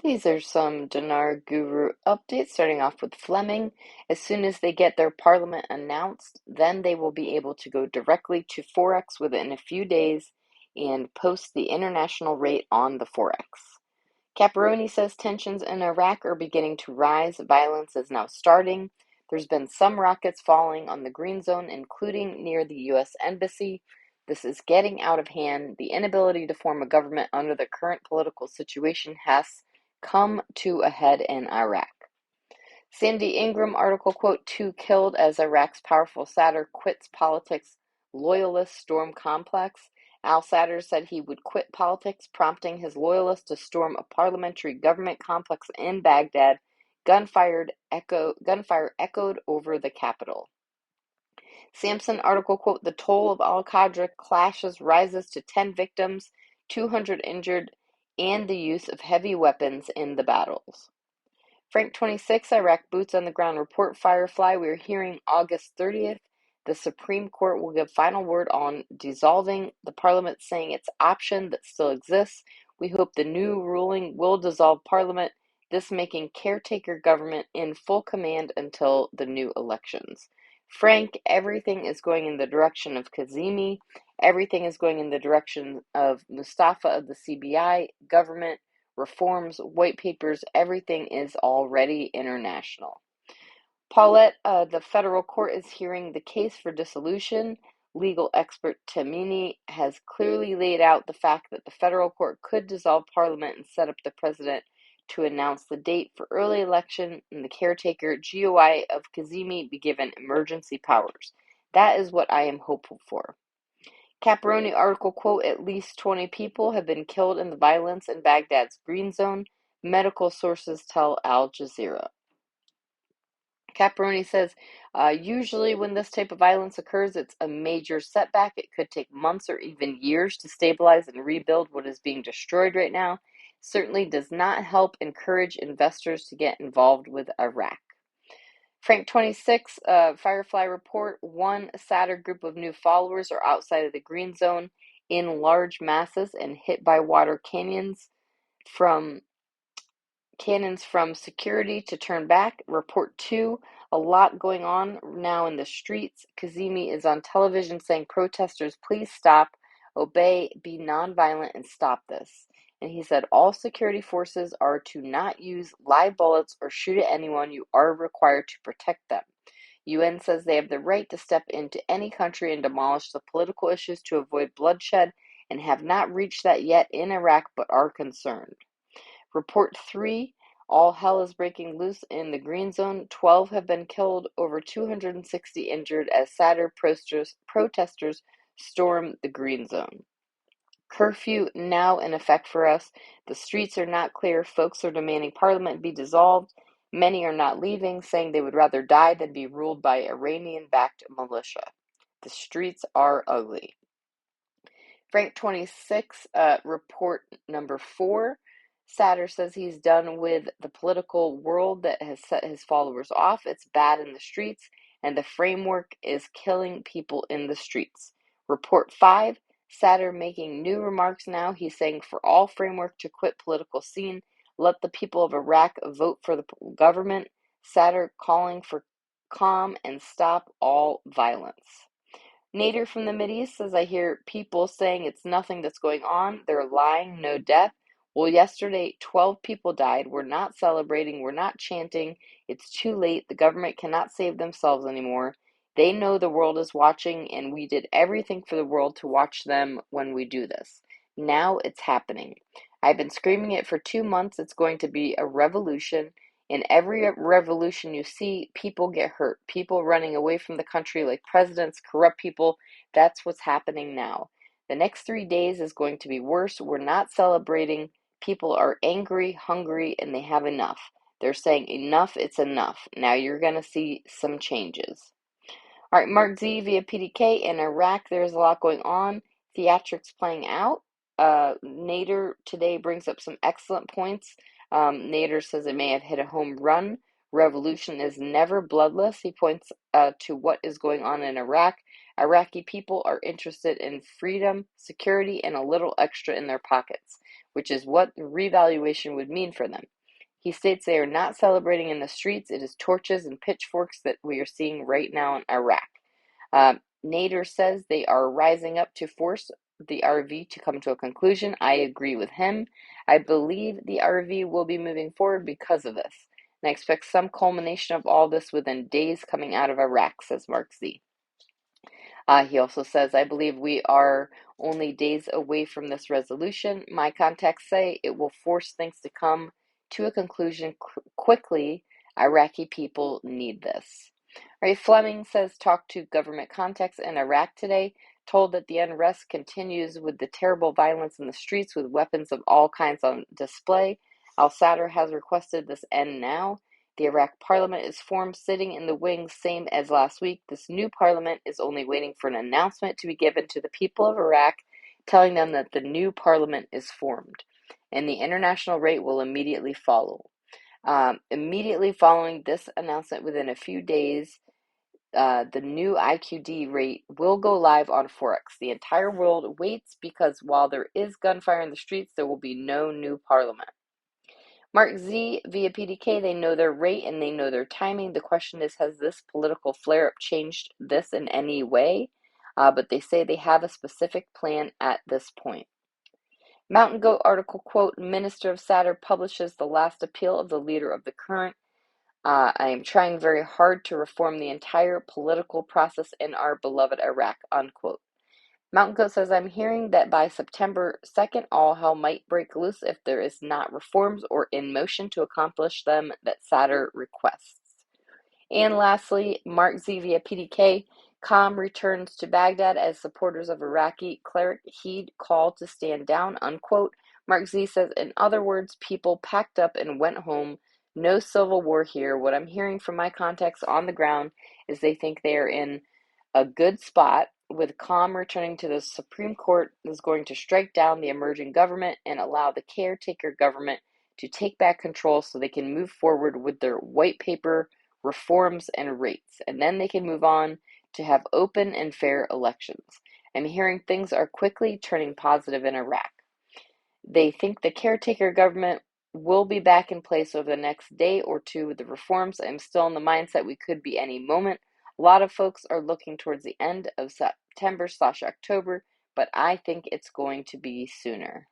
These are some Dinar Guru updates, starting off with Fleming. As soon as they get their parliament announced, then they will be able to go directly to Forex within a few days and post the international rate on the Forex. Caparoni says tensions in Iraq are beginning to rise. Violence is now starting. There's been some rockets falling on the Green Zone, including near the U.S. Embassy. This is getting out of hand. The inability to form a government under the current political situation has come to a head in Iraq. Sandy Ingram article, quote, two killed as Iraq's powerful Sadr quits politics, loyalist storm complex. Al-Sadr said he would quit politics, prompting his loyalists to storm a parliamentary government complex in Baghdad. Gunfire echoed over the capital. Samson article, quote, the toll of al-Qadra clashes rises to 10 victims, 200 injured, and the use of heavy weapons in the battles. Frank 26, Iraq boots on the ground report, Firefly. We are hearing August 30th. The Supreme Court will give final word on dissolving the parliament, saying it's option that still exists. We hope the new ruling will dissolve parliament, this making caretaker government in full command until the new elections. Frank, everything is going in the direction of Kazemi. Everything is going in the direction of Mustafa of the CBI government. Reforms, white papers, everything is already international. Paulette, the federal court is hearing the case for dissolution. Legal expert Tamini has clearly laid out the fact that the federal court could dissolve parliament and set up the president to announce the date for early election and the caretaker GOI of Kazemi be given emergency powers. That is what I am hopeful for. Caparoni article, quote, at least 20 people have been killed in the violence in Baghdad's Green Zone, medical sources tell Al Jazeera. Caparoni says, usually when this type of violence occurs, it's a major setback. It could take months or even years to stabilize and rebuild what is being destroyed right now. Certainly does not help encourage investors to get involved with Iraq. Frank 26, Firefly report, one Sadr group of new followers are outside of the Green Zone in large masses and hit by water cannons from security to turn back. Report 2, a lot going on now in the streets. Kazemi is on television saying protesters, please stop, obey, be nonviolent, and stop this. And he said all security forces are to not use live bullets or shoot at anyone. You are required to protect them. UN says they have the right to step into any country and demolish the political issues to avoid bloodshed and have not reached that yet in Iraq but are concerned. Report 3, all hell is breaking loose in the Green Zone. 12 have been killed, over 260 injured as Sadr protesters storm the Green Zone. Curfew now in effect for us. The streets are not clear. Folks are demanding parliament be dissolved. Many are not leaving, saying they would rather die than be ruled by Iranian-backed militia. The streets are ugly. Frank 26, report number 4. Sadr says he's done with the political world that has set his followers off. It's bad in the streets, and the framework is killing people in the streets. Report 5, Sadr making new remarks now. He's saying for all framework to quit political scene, let the people of Iraq vote for the government. Sadr calling for calm and stop all violence. Nader from the Mideast says, I hear people saying it's nothing that's going on. They're lying, no death. Well, yesterday, 12 people died. We're not celebrating. We're not chanting. It's too late. The government cannot save themselves anymore. They know the world is watching, and we did everything for the world to watch them when we do this. Now it's happening. I've been screaming it for 2 months. It's going to be a revolution. In every revolution you see, people get hurt. People running away from the country like presidents, corrupt people. That's what's happening now. The next 3 days is going to be worse. We're not celebrating. People are angry, hungry, and they have enough. They're saying enough, it's enough. Now you're going to see some changes. All right, Mark Z via PDK. In Iraq, there's a lot going on. Theatrics playing out. Nader today brings up some excellent points. Nader says it may have hit a home run. Revolution is never bloodless. He points to what is going on in Iraq. Iraqi people are interested in freedom, security, and a little extra in their pockets, which is what the revaluation would mean for them. He states they are not celebrating in the streets. It is torches and pitchforks that we are seeing right now in Iraq. Nader says they are rising up to force the RV to come to a conclusion. I agree with him. I believe the RV will be moving forward because of this. And I expect some culmination of all this within days coming out of Iraq, says Mark Z. He also says, I believe we are only days away from this resolution. My contacts say it will force things to come to a conclusion quickly. Iraqi people need this. Right, Fleming says, talked to government contacts in Iraq today, told that the unrest continues with the terrible violence in the streets with weapons of all kinds on display. Al-Sadr has requested this end now. The Iraq parliament is formed, sitting in the wings, same as last week. This new parliament is only waiting for an announcement to be given to the people of Iraq, telling them that the new parliament is formed, and the international rate will immediately follow. Immediately following this announcement, within a few days, the new IQD rate will go live on Forex. The entire world waits because while there is gunfire in the streets, there will be no new parliament. Mark Z via PDK, they know their rate and they know their timing. The question is, has this political flare-up changed this in any way? But they say they have a specific plan at this point. Mountain Goat article, quote, Minister of Sadr publishes the last appeal of the leader of the current. I am trying very hard to reform the entire political process in our beloved Iraq, unquote. Mountain Goat says, I'm hearing that by September 2nd, all hell might break loose if there is not reforms or in motion to accomplish them that Sadr requests. And lastly, Mark Z via PDK, calm returns to Baghdad as supporters of Iraqi cleric heed call to stand down, unquote. Mark Z says, in other words, people packed up and went home. No civil war here. What I'm hearing from my contacts on the ground is they think they are in a good spot, with calm returning to the Supreme Court is going to strike down the emerging government and allow the caretaker government to take back control so they can move forward with their white paper reforms and rates. And then they can move on to have open and fair elections. I'm hearing things are quickly turning positive in Iraq. They think the caretaker government will be back in place over the next day or two with the reforms. I'm still in the mindset we could be any moment. A lot of folks are looking towards the end of September/October, but I think it's going to be sooner.